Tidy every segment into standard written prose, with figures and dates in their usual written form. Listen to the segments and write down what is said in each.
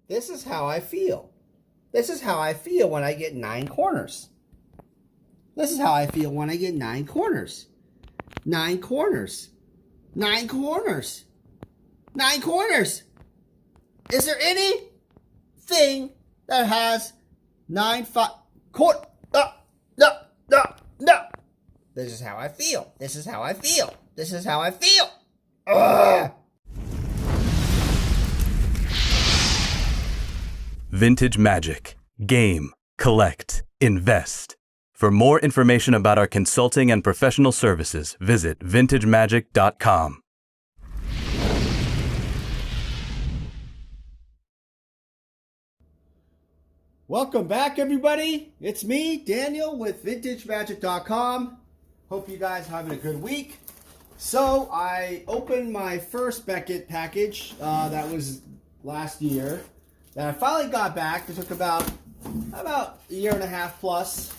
This is how I feel. This is how I feel when I get 9 corners. This is how I feel when I get 9 corners. 9 corners. 9 corners. 9 corners. Is there anything that has 9 corners? No. This is how I feel. This is how I feel. This is how I feel. Ugh. Vintage Magic. Game, collect, invest. For more information about our consulting and professional services, visit vintagemagic.com. Welcome back, everybody. It's me, Daniel, with vintagemagic.com. Hope you guys are having a good week. So I opened my first Beckett package that was last year. That I finally got back. It took about a year and a half plus.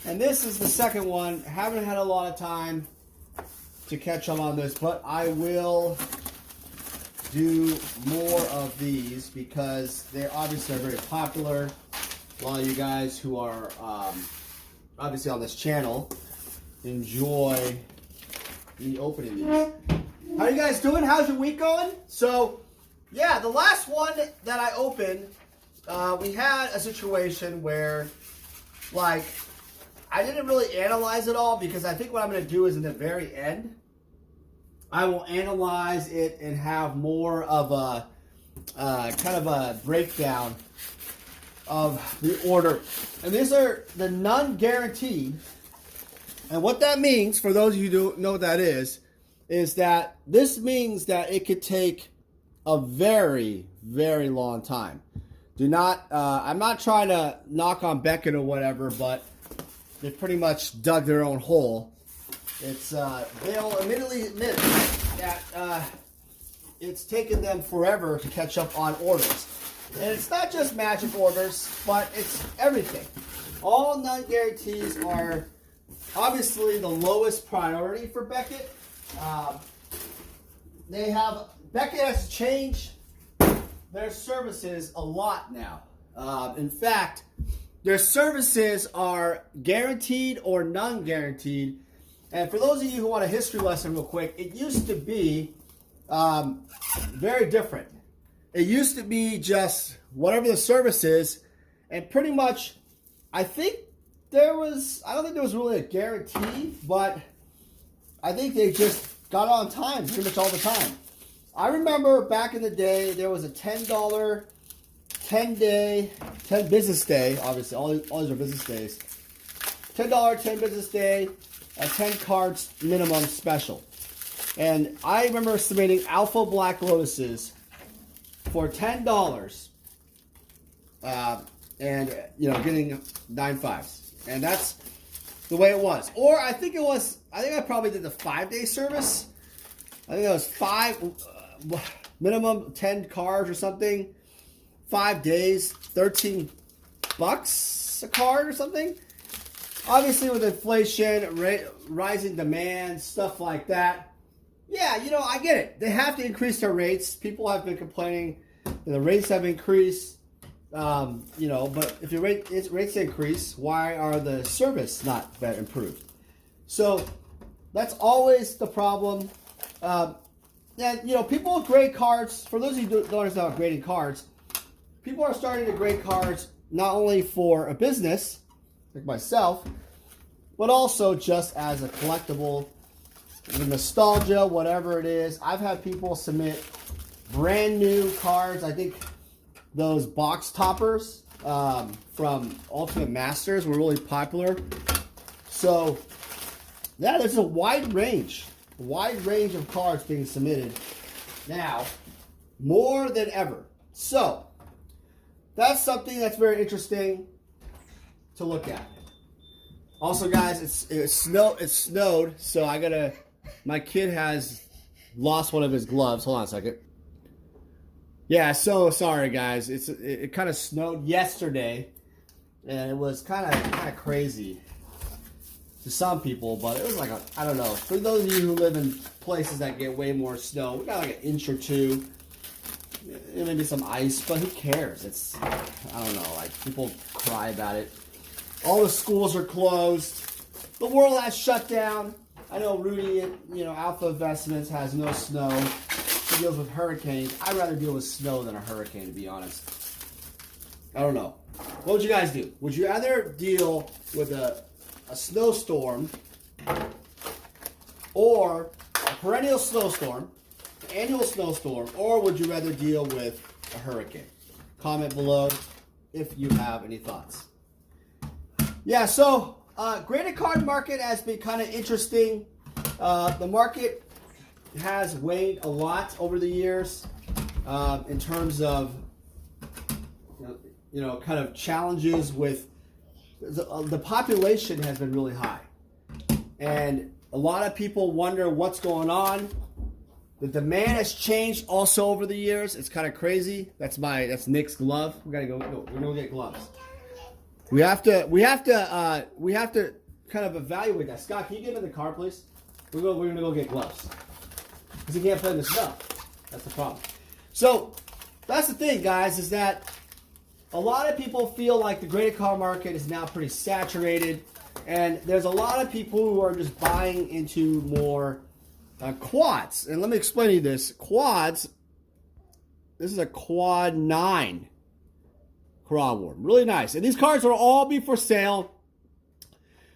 And this is the second one. Haven't had a lot of time to catch up on this, but I will do more of these because they obviously are very popular. A lot of you guys who are obviously on this channel enjoy me opening these. How are you guys doing? How's your week going? So, yeah, the last one that I opened, we had a situation where, like, I didn't really analyze it all because I think what I'm going to do is in the very end, I will analyze it and have more of a kind of a breakdown of the order. And these are the non-guaranteed. And what that means, for those of you who don't know what that is that this means that it could take a very, very long time. Do not, I'm not trying to knock on Beckett or whatever, but they pretty much dug their own hole. It's, they'll immediately admit that it's taken them forever to catch up on orders. And it's not just magic orders, but it's everything. All non-guarantees are obviously the lowest priority for Beckett. Beckett has changed their services a lot now. In fact, their services are guaranteed or non-guaranteed. And for those of you who want a history lesson real quick, it used to be very different. It used to be just whatever the service is, and pretty much, I don't think there was really a guarantee, but I think they just got on time pretty much all the time. I remember back in the day, there was a $10, 10 business day, obviously, all these are business days. $10, 10 business day, a 10 cards minimum special. And I remember submitting Alpha Black Lotuses for $10, and, you know, getting 9 5s. And that's the way it was. Or I think I probably did the 5-day service. I think it was 5, minimum 10 cards or something. 5 days, $13 a card or something. Obviously with inflation, rising demand, stuff like that. Yeah, you know, I get it. They have to increase their rates. People have been complaining that the rates have increased. You know, but if your rates increase, why are the service not that improved? So that's always the problem. And, you know, people grade cards. For those of you who don't understand about grading cards, people are starting to grade cards not only for a business, like myself, but also just as a collectible, the nostalgia, whatever it is. I've had people submit brand new cards. I think those box toppers from Ultimate Masters were really popular. So, yeah, there's a wide range of cards being submitted now, more than ever. So, that's something that's very interesting to look at. Also, guys, it snowed, so my kid has lost one of his gloves. Hold on a second. Yeah, so sorry, guys. It kind of snowed yesterday, and it was kind of crazy to some people, but it was like I don't know. For those of you who live in places that get way more snow, we got like an inch or two. maybe some ice, but who cares? It's, I don't know, like people cry about it. All the schools are closed. The world has shut down. I know Rudy at, Alpha Investments has no snow. He deals with hurricanes. I'd rather deal with snow than a hurricane, to be honest. I don't know. What would you guys do? Would you rather deal with a snowstorm or a perennial snowstorm, annual snowstorm, or would you rather deal with a hurricane? Comment below if you have any thoughts. Yeah, so graded card market has been kind of interesting. The market has waned a lot over the years in terms of kind of challenges with the population has been really high, and a lot of people wonder what's going on. The demand has changed also over the years. It's kind of crazy. That's Nick's glove. We gotta go. We're gonna get gloves. We have to kind of evaluate that. Scott, can you get in the car, please? We're gonna go get gloves because he can't play in the snow. That's the problem. So that's the thing, guys, is that a lot of people feel like the graded car market is now pretty saturated, and there's a lot of people who are just buying into more quads. And let me explain to you this. Quads, this is a quad 9 Crawward. Really nice. And these cards will all be for sale.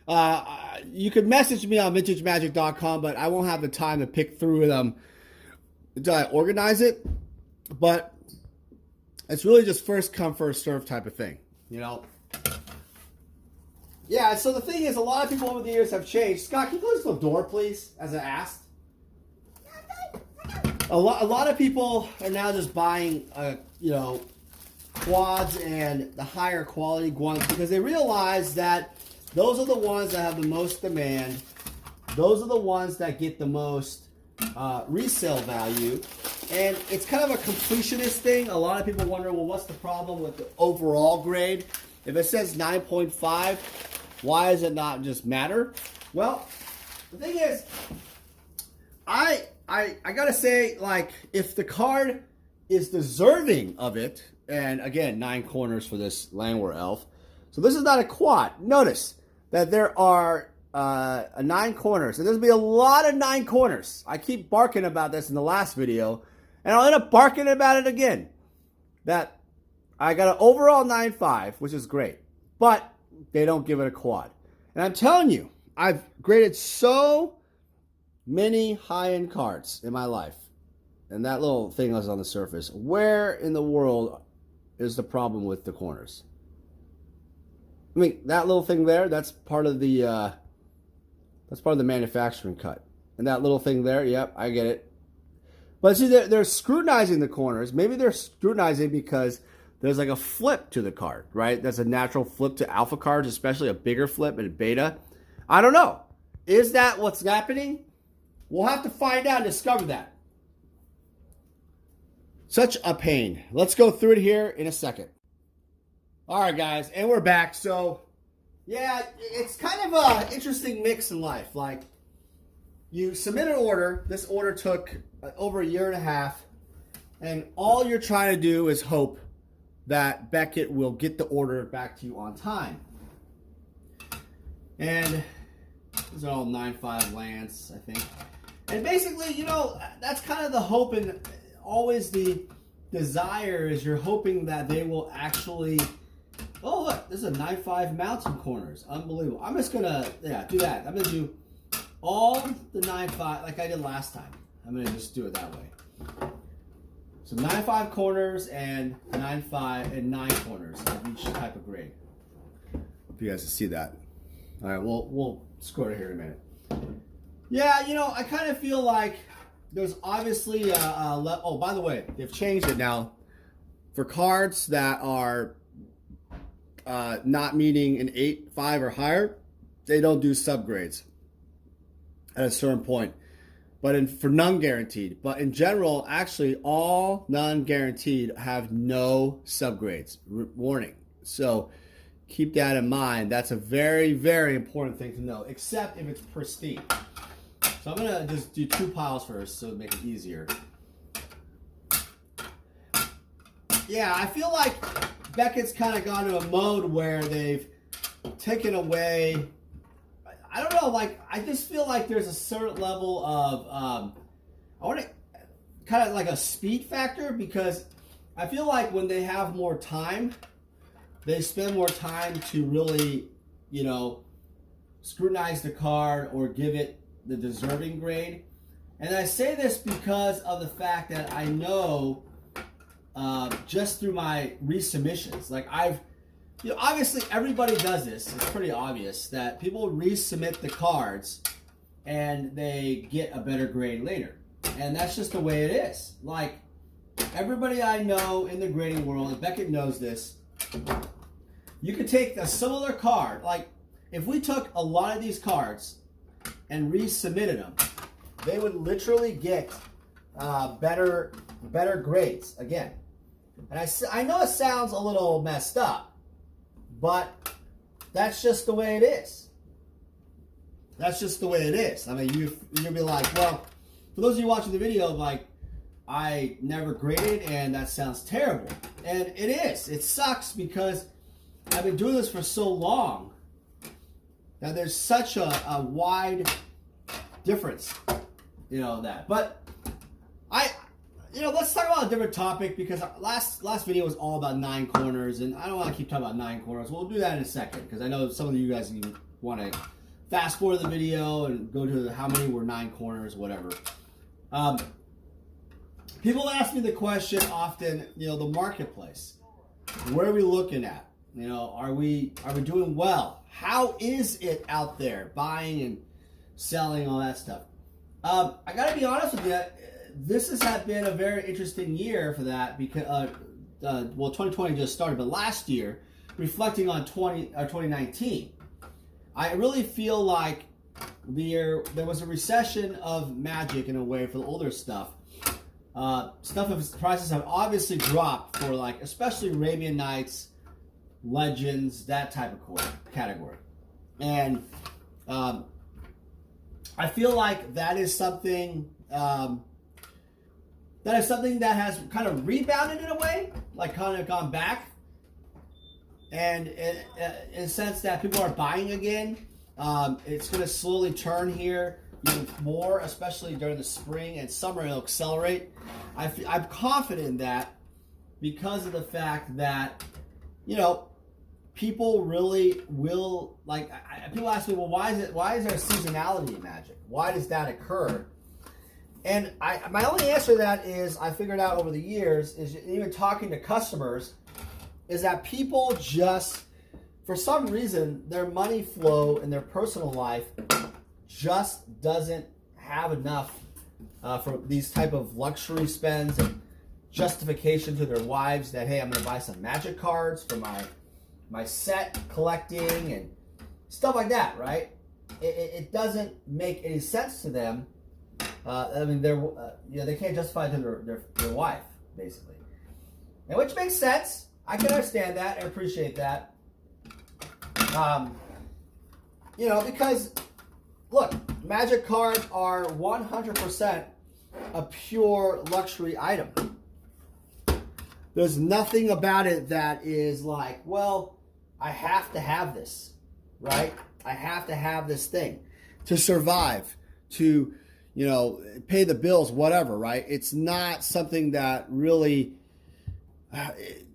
You can message me on vintagemagic.com, but I won't have the time to pick through them until I organize it. But it's really just first come, first serve type of thing, Yeah, so the thing is, a lot of people over the years have changed. Scott, can you close the door, please, as I asked? A lot of people are now just buying, quads and the higher quality ones because they realize that those are the ones that have the most demand. Those are the ones that get the most resale value. And it's kind of a completionist thing. A lot of people wonder, well, what's the problem with the overall grade? If it says 9.5, why does it not just matter? Well, the thing is, I gotta say, like, if the card is deserving of it, and again, 9 corners for this Langware elf. So this is not a quad. Notice that there are 9 corners, and there's gonna be a lot of 9 corners. I keep barking about this in the last video, and I'll end up barking about it again. That I got an overall 9.5, which is great, but they don't give it a quad. And I'm telling you, I've graded so many high-end cards in my life, and that little thing was on the surface. Where in the world is the problem with the corners? I mean, that little thing there, that's part of the manufacturing cut. And that little thing there, yep, I get it. But see, they're scrutinizing the corners. Maybe they're scrutinizing because there's like a flip to the card, right? There's a natural flip to alpha cards, especially a bigger flip and a beta. I don't know. Is that what's happening? We'll have to find out and discover that. Such a pain. Let's go through it here in a second. All right, guys, and we're back. So, yeah, it's kind of an interesting mix in life. Like, you submit an order. This order took over 1.5 years, and all you're trying to do is hope that Beckett will get the order back to you on time. And these are all 9.5 Lance, I think. And basically, that's kind of the hope, and always the desire is you're hoping that they will actually... Oh, look, this is a 9.5 mountain corners. Unbelievable. I'm just going to, do that. I'm going to do all the 9.5 like I did last time. I'm going to just do it that way. So 9.5 corners and 9.5 and 9 corners of each type of grade. Hope you guys can see that. All right, we'll score it here in a minute. Yeah, I kind of feel like there's obviously oh, by the way, they've changed it now. For cards that are not meeting an 8.5 or higher, they don't do subgrades at a certain point. But for non-guaranteed. But in general, actually, all non-guaranteed have no subgrades. Warning. So keep that in mind. That's a very, very important thing to know, except if it's pristine. So I'm going to just do 2 piles first so to make it easier. Yeah, I feel like Beckett's kind of gone to a mode where they've taken away, I don't know, like, I just feel like there's a certain level of, I want to, kind of like a speed factor, because I feel like when they have more time, they spend more time to really, you know, scrutinize the card or give it the deserving grade. And I say this because of the fact that I know, just through my resubmissions, like you know, obviously everybody does this. It's pretty obvious that people resubmit the cards and they get a better grade later. And that's just the way it is. Like, everybody I know in the grading world, and Beckett knows this, you could take a similar card. Like, if we took a lot of these cards and resubmitted them, they would literally get better grades again. And I know it sounds a little messed up, but that's just the way it is. That's just the way it is. I mean, you'll be like, well, for those of you watching the video, like, I never graded and that sounds terrible. And it is. It sucks because I've been doing this for so long that there's such a wide difference, you know, that. But you know, let's talk about a different topic, because last video was all about 9 corners, and I don't want to keep talking about 9 corners. We'll do that in a second, because I know some of you guys want to fast forward the video and go to how many were 9 corners, whatever. People ask me the question often, you know, the marketplace. Where are we looking at? You know, are we doing well? How is it out there, buying and selling, all that stuff? I got to be honest with you. This has been a very interesting year for that, because well, 2020 just started, but last year, reflecting on 2019, I really feel like there was a recession of Magic in a way for the older stuff. Prices have obviously dropped for, like, especially Arabian Nights, Legends, that type of category. And I feel like that is something that has kind of rebounded in a way, like kind of gone back. And in a sense that people are buying again. It's going to slowly turn here even more, especially during the spring and summer. It'll accelerate. I'm confident in that, because of the fact that, you know, people really will, like, people ask me, well, why is there seasonality in Magic? Why does that occur? And my only answer to that is, I figured out over the years, is even talking to customers, is that people just, for some reason, their money flow in their personal life just doesn't have enough for these type of luxury spends and justification to their wives that, hey, I'm going to buy some Magic cards for my set collecting and stuff like that, right? It doesn't make any sense to them. I mean, you know, they can't justify it to their wife, basically, and which makes sense. I can understand that and appreciate that. You know, because look, Magic cards are 100% a pure luxury item. There's nothing about it that is like, well, I have to have this, right? I have to have this thing to survive, to, you know, pay the bills, whatever, right? It's not something that really,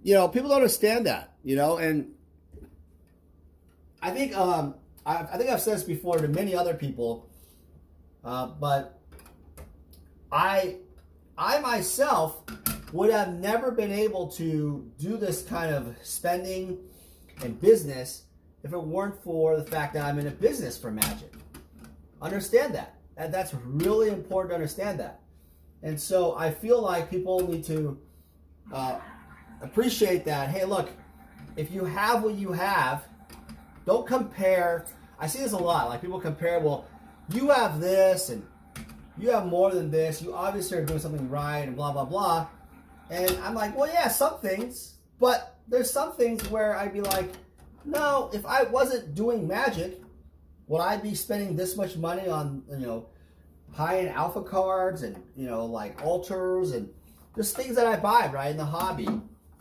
you know, people don't understand that, you know, and I think I've said this before to many other people, but I myself would have never been able to do this kind of spending and business if it weren't for the fact that I'm in a business for Magic. Understand that. That's really important to understand that. And so I feel like people need to appreciate that. Hey, look, if you have what you have, don't compare. I see this a lot. Like, people compare, well, you have this and you have more than this. You obviously are doing something right and blah, blah, blah. And I'm like, well, yeah, some things. But there's some things where I'd be like, no, if I wasn't doing Magic, would I be spending this much money on, you know, high-end alpha cards and, you know, like altars and just things that I buy, right, in the hobby?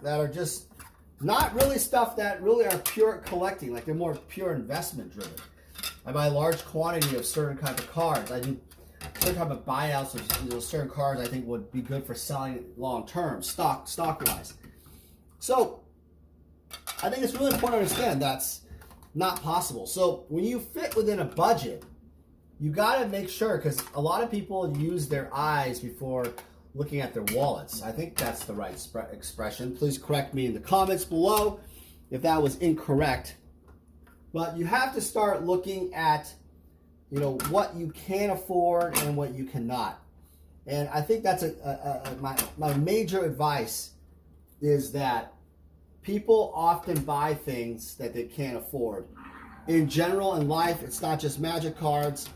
that are just not really stuff that really are pure collecting, like they're more pure investment driven. I buy a large quantity of certain kinds of cards. I do certain type of buyouts of certain cards I think would be good for selling long term, stock wise. So I think it's really important to understand that's not possible. So when you fit within a budget, you got to make sure, because a lot of people use their eyes before looking at their wallets. I think that's the right expression. Please correct me in the comments below if that was incorrect. But you have to start looking at, you know, what you can afford and what you cannot. And I think that's my major advice is that people often buy things that they can't afford. In general, in life, it's not just Magic cards.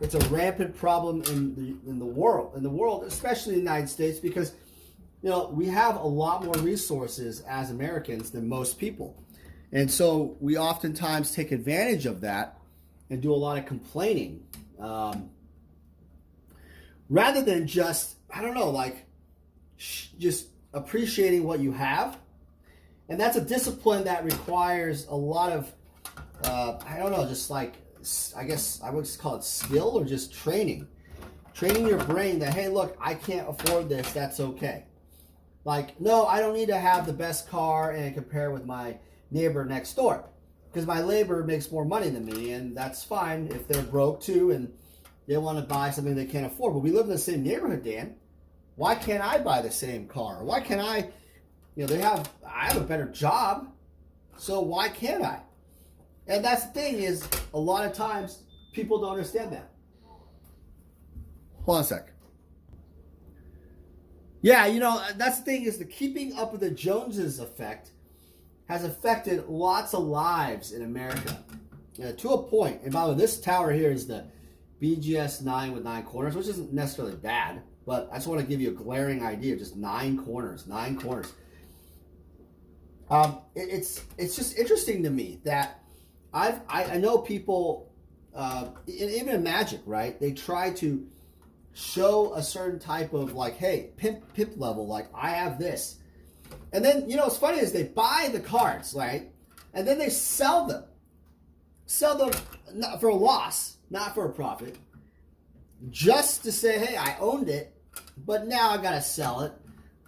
It's a rampant problem in the world, especially in the United States, because, you know, we have a lot more resources as Americans than most people. And so we oftentimes take advantage of that and do a lot of complaining. Rather than just, I don't know, like just appreciating what you have. And that's a discipline that requires a lot of, I don't know, just like, I guess I would call it skill or just training. Training your brain that, hey, look, I can't afford this, that's okay. Like, no, I don't need to have the best car and compare with my neighbor next door, because my neighbor makes more money than me, and that's fine if they're broke too and they want to buy something they can't afford. But we live in the same neighborhood, Dan. Why can't I buy the same car? Why can't I, you know, I have a better job, so why can't I? And that's the thing, is a lot of times people don't understand that. Hold on a sec. Yeah, you know, that's the thing, is the keeping up with the Joneses effect has affected lots of lives in America, to a point. And by the way, this tower here is the BGS 9 with 9 corners, which isn't necessarily bad, but I just want to give you a glaring idea of just 9 corners. It's just interesting to me that I know people, even in Magic, right? They try to show a certain type of, like, hey, pimp level, like, I have this. And then, you know, what's funny is they buy the cards, right? And then they sell them. Sell them not for a loss, not for a profit. Just to say, hey, I owned it, but now I got to sell it.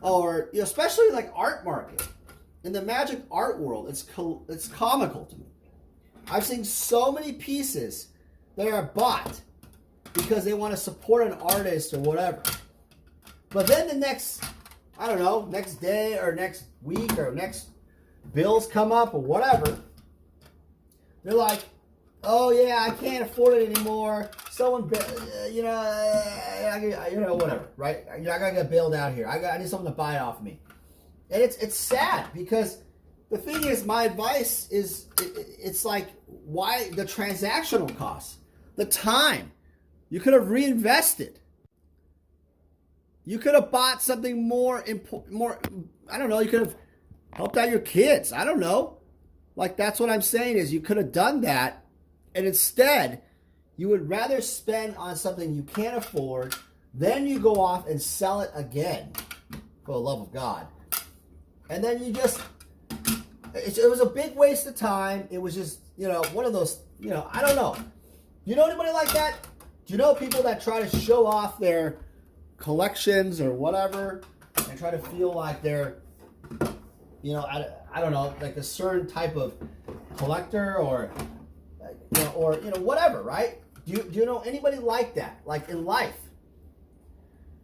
Or, you know, especially like art market. In the Magic art world, it's comical to me. I've seen so many pieces that are bought because they want to support an artist or whatever. But then the next, I don't know, next day or next week or next bills come up or whatever, they're like, oh yeah, I can't afford it anymore. Someone, you know, whatever, right? I gotta get bailed out here. I need someone to buy it off me. And it's sad, because the thing is, my advice is, it's like, why the transactional costs, the time you could have reinvested. You could have bought something more, I don't know, you could have helped out your kids. I don't know. Like, that's what I'm saying, is you could have done that, and instead, you would rather spend on something you can't afford, then you go off and sell it again, for the love of God. And then you just, it was a big waste of time. It was just, you know, one of those, you know, I don't know. You know anybody like that? Do you know people that try to show off their collections or whatever and try to feel like they're, you know, I don't know, like a certain type of collector, or, you know, or, you know, whatever, right? Do you know anybody like that, like in life?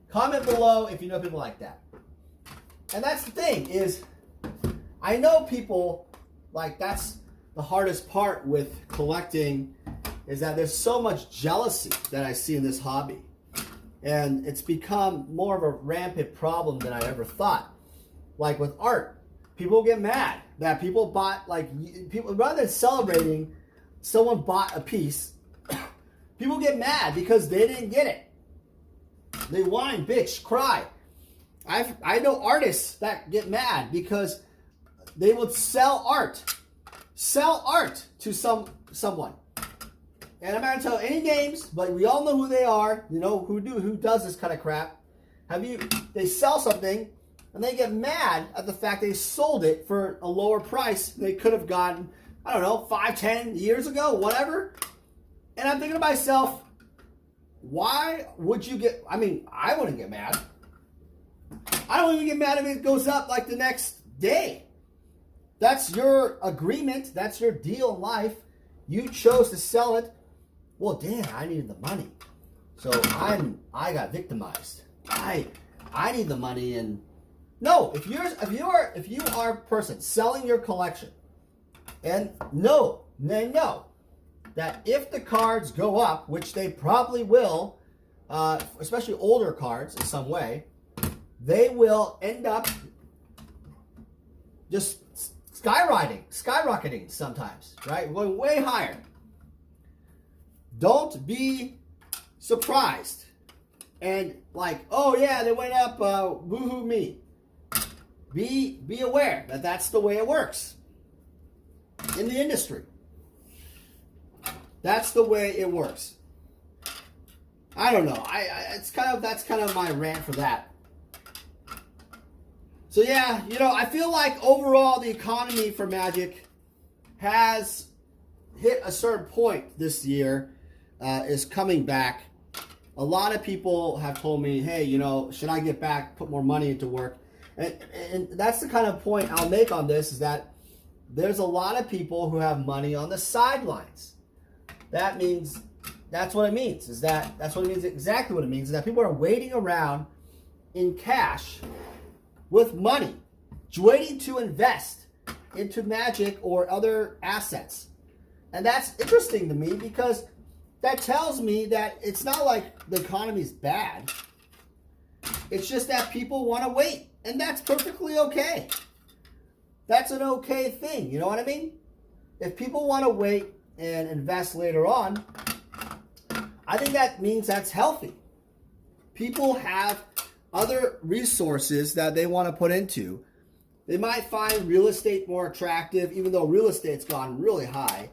Comment below if you know people like that. And that's the thing, is I know people, like, that's the hardest part with collecting, is that there's so much jealousy that I see in this hobby. And it's become more of a rampant problem than I ever thought. Like with art, people get mad that people bought, like, people, rather than celebrating someone bought a piece, people get mad because they didn't get it. They whine, bitch, cry. I know artists that get mad because they would sell art to someone. And I'm not gonna tell any names, but we all know who they are. You know who does this kind of crap. They sell something, and they get mad at the fact they sold it for a lower price they could have gotten, I don't know, 5, 10 years ago, whatever. And I'm thinking to myself, why would you get, I mean, I wouldn't get mad. I don't even get mad if it goes up like the next day. That's your agreement. That's your deal in life. You chose to sell it. Well, damn, I needed the money. So I got victimized. I need the money. And no, if you are a person selling your collection, and know that if the cards go up, which they probably will, especially older cards in some way, they will end up just skyrocketing sometimes, right? Going way higher. Don't be surprised and like, oh yeah, they went up, woohoo me. Be aware that that's the way it works in the industry. That's the way it works. I don't know. That's kind of my rant for that. So yeah, you know, I feel like overall the economy for Magic has hit a certain point this year, is coming back. A lot of people have told me, hey, you know, should I get back, put more money into work? And that's the kind of point I'll make on this, is that there's a lot of people who have money on the sidelines. That means, that's what it means, exactly what it means, is that people are waiting around in cash with money, waiting to invest into Magic or other assets. And that's interesting to me, because that tells me that it's not like the economy's bad. It's just that people want to wait, and that's perfectly okay. That's an okay thing, you know what I mean? If people want to wait and invest later on, I think that means that's healthy. People have other resources that they want to put into. They might find real estate more attractive, even though real estate's gone really high.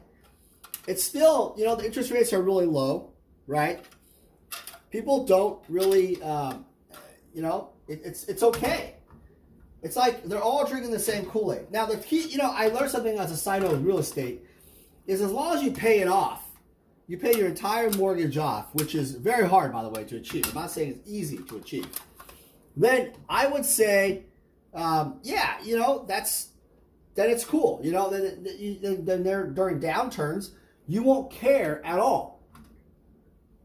It's still, you know, the interest rates are really low, right? People don't really, you know, it's okay. It's like they're all drinking the same Kool-Aid. Now, the key, you know, I learned something as a side note with real estate, is as long as you pay it off, you pay your entire mortgage off, which is very hard, by the way, to achieve. I'm not saying it's easy to achieve. Then I would say, yeah, you know, then it's cool. You know, then during downturns, you won't care at all.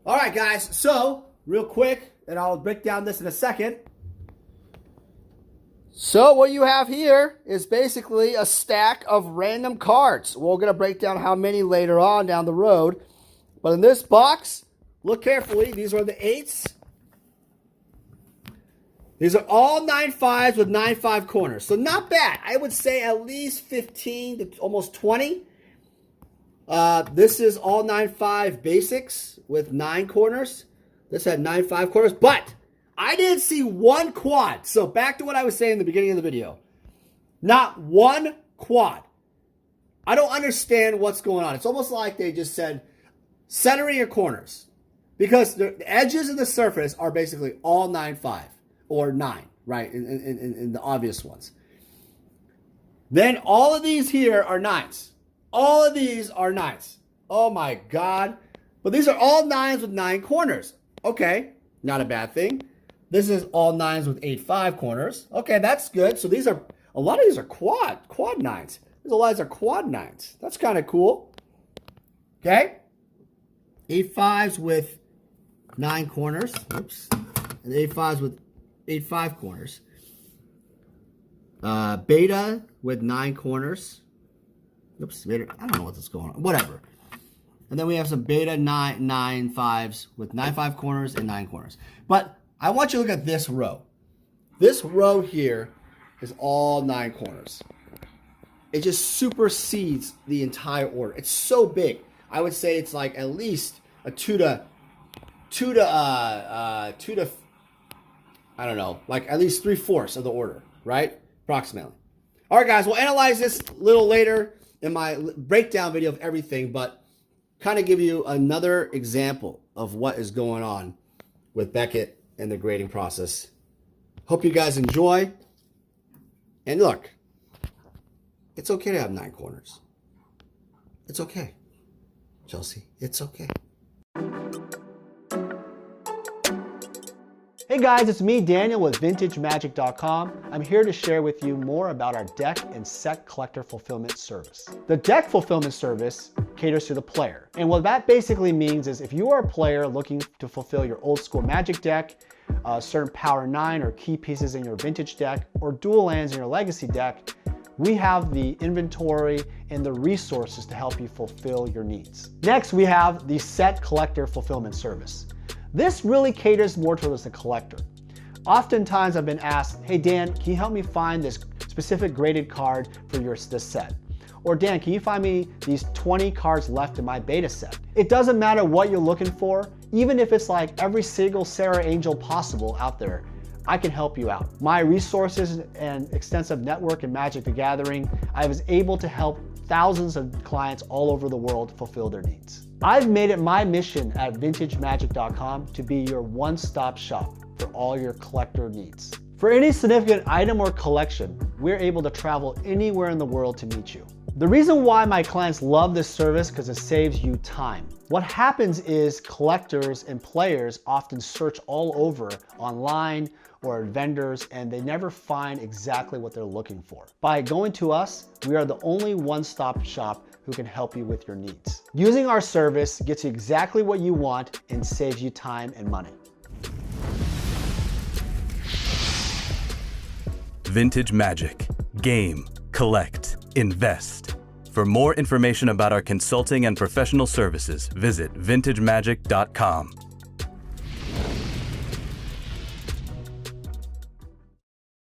All right, guys. So real quick, and I'll break down this in a second. So what you have here is basically a stack of random cards. We're going to break down how many later on down the road. But in this box, look carefully. These are the 8s. These are all 9.5s with 9.5 corners. So not bad. I would say at least 15 to almost 20. This is all 9.5 basics with 9 corners. This had 9.5 corners. But I didn't see one quad. So back to what I was saying in the beginning of the video. Not one quad. I don't understand what's going on. It's almost like they just said, centering your corners. Because the edges of the surface are basically all 9.5 or 9, right? In the obvious ones. Then all of these here are 9s. All of these are 9s. Oh my God. But these are all 9s with 9 corners. Okay, not a bad thing. This is all 9s with 8.5 corners. Okay, that's good. So these are, a lot of these are quad 9s. There's a lot of these are quad 9s. That's kind of cool. Okay. 8.5s with 9 corners. Oops. And 8.5s with 8.5 corners. Beta with 9 corners. Oops, beta. I don't know what's going on. Whatever. And then we have some beta 9.5s with 9.5 corners and 9 corners. But I want you to look at this row. This row here is all 9 corners. It just supersedes the entire order. It's so big. I would say it's like at least a 2 to I don't know, like at least 3/4 of the order, right? Approximately. All right, guys, we'll analyze this a little later in my breakdown video of everything, but kind of give you another example of what is going on with Beckett and the grading process. Hope you guys enjoy. And look, it's okay to have 9 corners. It's okay, Chelsea. It's okay. Hey guys, it's me, Daniel, with VintageMagic.com. I'm here to share with you more about our deck and set collector fulfillment service. The deck fulfillment service caters to the player. And what that basically means is if you are a player looking to fulfill your old school Magic deck, certain Power 9 or key pieces in your Vintage deck, or dual lands in your Legacy deck, we have the inventory and the resources to help you fulfill your needs. Next, we have the set collector fulfillment service. This really caters more towards the collector. Oftentimes I've been asked, hey Dan, can you help me find this specific graded card for this set? Or Dan, can you find me these 20 cards left in my beta set? It doesn't matter what you're looking for, even if it's like every single Sarah Angel possible out there, I can help you out. My resources and extensive network in Magic the Gathering, I was able to help thousands of clients all over the world fulfill their needs. I've made it my mission at VintageMagic.com to be your one-stop shop for all your collector needs. For any significant item or collection, we're able to travel anywhere in the world to meet you. The reason why my clients love this service because it saves you time. What happens is collectors and players often search all over online or at vendors and they never find exactly what they're looking for. By going to us, we are the only one-stop shop who can help you with your needs. Using our service gets you exactly what you want and saves you time and money. Vintage Magic. Game, collect, invest. For more information about our consulting and professional services, visit vintagemagic.com.